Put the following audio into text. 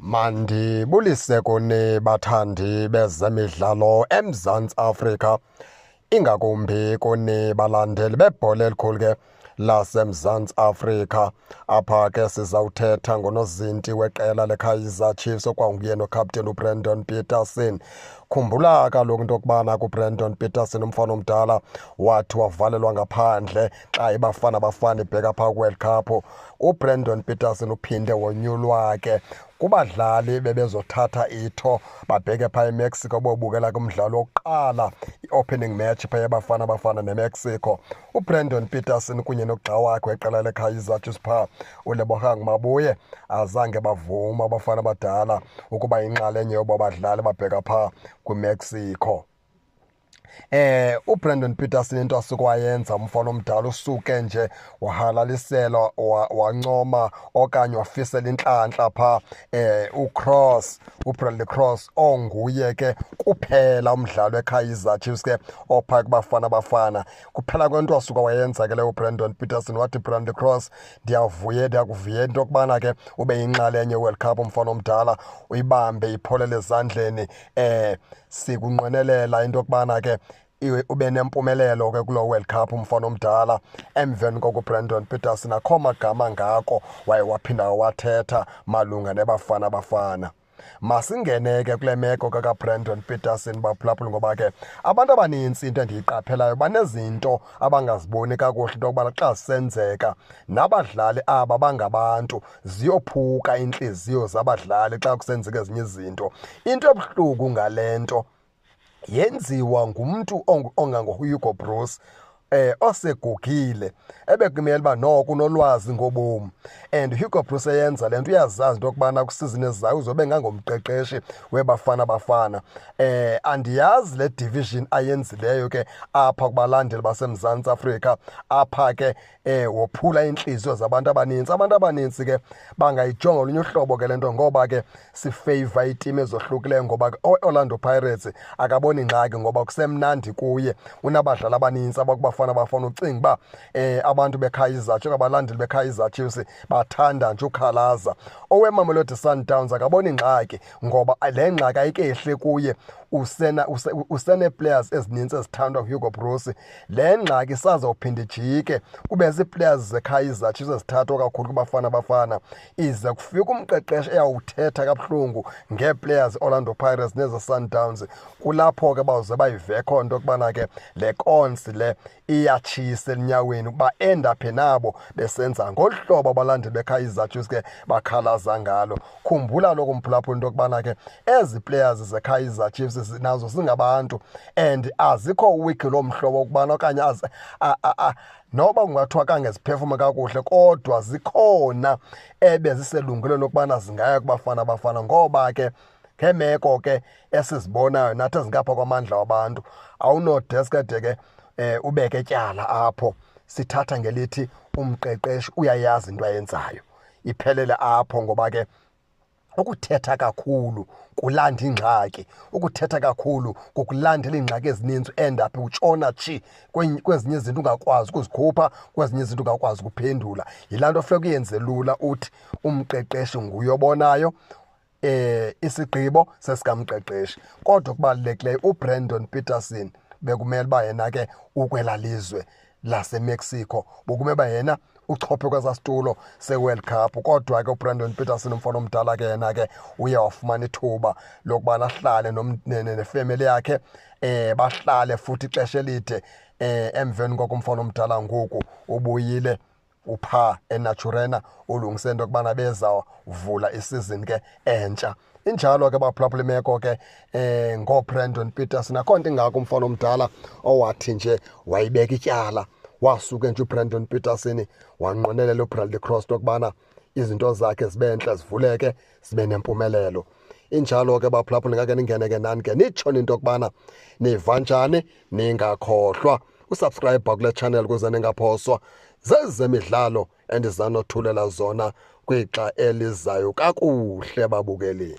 Mandibulise kuni bathandi bezemidlalo eMzantsi Afrika, ingakumbi kuni balandeli bebhola elikhulu ke laseMzantsi Afrika. Apha ke sizawuthetha ngonozinti weqela leKaizer Chiefs okwanguye nokapteni uBrendan Peterson. Khumbula kaloku into yokubana kuBrendan Peterson umfana omdala wathi wavalelwa ngaphandle xa iBafana Bafana ibheka phaa kuWorld Cup. uBrendan Peterson uphinde wonyulwa ke kubadlali bebezothatha itho babheke phaa eMexico bobukela kumdlalo wokuqala i-opening match phaa yeBafana Bafana neMexico. uBrendan Peterson kunye nogxa wakhe weqela leKaizer Chiefs phaa uLebogang Mabuye azange bavuma abafana abadala ukuba inxalenye yobo badlali babheka phaa kwiMexico. uBrendan Peterson into asukwayenza umfana omdala usuke nje wahalalisela wancoma okanye wafisela intlantla phaa uBradley Cross onguye ke kuphela umdlalo weKaizer Chiefs ke ophaa kuBafana Bafana. Kuphela kwento asuka wayenza ke le uBrendan Peterson wathi Bradley Cross ndiyakuvuya into yokubana ke ube yinxalenye World Cup umfana omdala uyibambe ipholele ezandleni. Sikunqwenelela into yokubana ke ube nempumelelo ke kulo World Cup umfana omdala. Emveni koko uBrendan Peterson akho magama ngako waye waphinda wathetha malunga neBafana Bafana. Masingene ke kule meko kaBrendan Peterson baphulaphula, ngoba ke abantu abanintsi into endiyiqaphelayo banezinto abangaziboni kakuhle into yokubana xa zisenzeka nabadlali aba bangabantu ziyophuka iintliziyo zabadlali xa kusenzeka ezinye izinto. Into ebuhlungu ngale nto yenziwa ngumntu ongangoHugo Broos osegugile ebekumele uba noko unolwazi ngobomi, and uHugo Broos eyenza le nto uyazazi into yokubana kwisizini ezayo uzobe ngangomqeqeshi weBafana Bafana. Andiyazi le division ayenzileyo ke apha kubalandeli baseMzantsi Afrika apha ke wophula iintliziyo zabantu abanintsi. Abantu abanintsi ke bangayijonga olunye uhlobo ke le nto, ngoba ke sifeyva iitimu ezohlukileyo, ngoba ke Orlando Pirates akaboni ngxaki ngoba kusemnandi kuye, unabadlali abanintsi abakuBafana Bafana. Ucinga uba abantu beKaizer Chiefs, abalandeli beKaizer Chiefs bathanda nje ukhalaza. oweMamelodi Sundowns akaboni ngxaki ngoba le ngxaki ayikehle kuye, usene-players ezininzi ezithandwa nguHugo Broos. Le ngxaki isazawuphinda ijike kube zii-players zeKaizer Chiefs ezithathwa kakhulu kuBafana Bafana, ize kufika umqeqeshi eyawuthetha kabuhlungu ngee-players Orlando Pirates nezeSundowns. Kulapho ke bawuze bayivekho into yokubana ke le konsi le iyatshisa elinyaweni ukuba endaphe nabo besenza ngolu hlobo abalandeli beKaizer Chiefs ke bakhalaza ngalo. Khumbula lokho mphulaphula into yokubana ke ezi players zeKaizer Chiefs nazo zingabantu, and azikho weak lo mhlobo ukubana okanye noba kungathiwa kange ziphefuma kakuhle kodwa zikhona ebeziselungelweni lokubana zingaya kuBafana Bafana, ngoba ke ngeemeko ke esizibonayo nathi ezingapha kwamandla wabantu awunodeske ke ubeke tyala apho. Sithatha ngelithi umqeqeshi uyayazi into ayenzayo, iphelele apho. Ngoba ke ukuthetha kakhulu kulanda ingxaki, ukuthetha kakhulu kukulandela iingxaki ezininzi endaphi utshona tshi kwezinye izinto ungakwazi ukuzikhupha, kwezinye izinto ungakwazi ukuphendula. Yilaa nto funeka uyenze lula, uthi umqeqeshi nguye obonayo, isigqibo sesikamqeqeshi. Kodwa okubalulekileyo uBrendan Peterson bekumele uba yena ke ukwela lizwe laseMexico, bekumele uba yena uchophe kwesa situlo seWorld Cup. Kodwa ke uBrendan Peterson umfana omdala ke yena ke uye wafumana ithuba lokubana ahlale nefemeli yakhe, bahlale futhi ixesha elide. Emveni koko umfana omdala ngoku ubuyile uphaa eNaturena ulungise into yokubana bezawuvula isizini ke entsha. Injalo ke baphulaphula imeko ke ngoBrendan Peterson. Akho nto ingako umfana omdala owathi nje wayibeka ityala, wasuke nje uBrendan Peterson wanqwenelela uBradley Cross into yokubana izinto zakhe zibe ntle, zivuleke, zibe nempumelelo. Injalo ke baphulaphula ngake ningene ke nani ke nitshona into yokubana niva njani. Ningakhohlwa usubscribe kule channel ukuze ningaphoswa zezemidlalo endizanothulela zona kwixa elizayo kakuhle babukeli.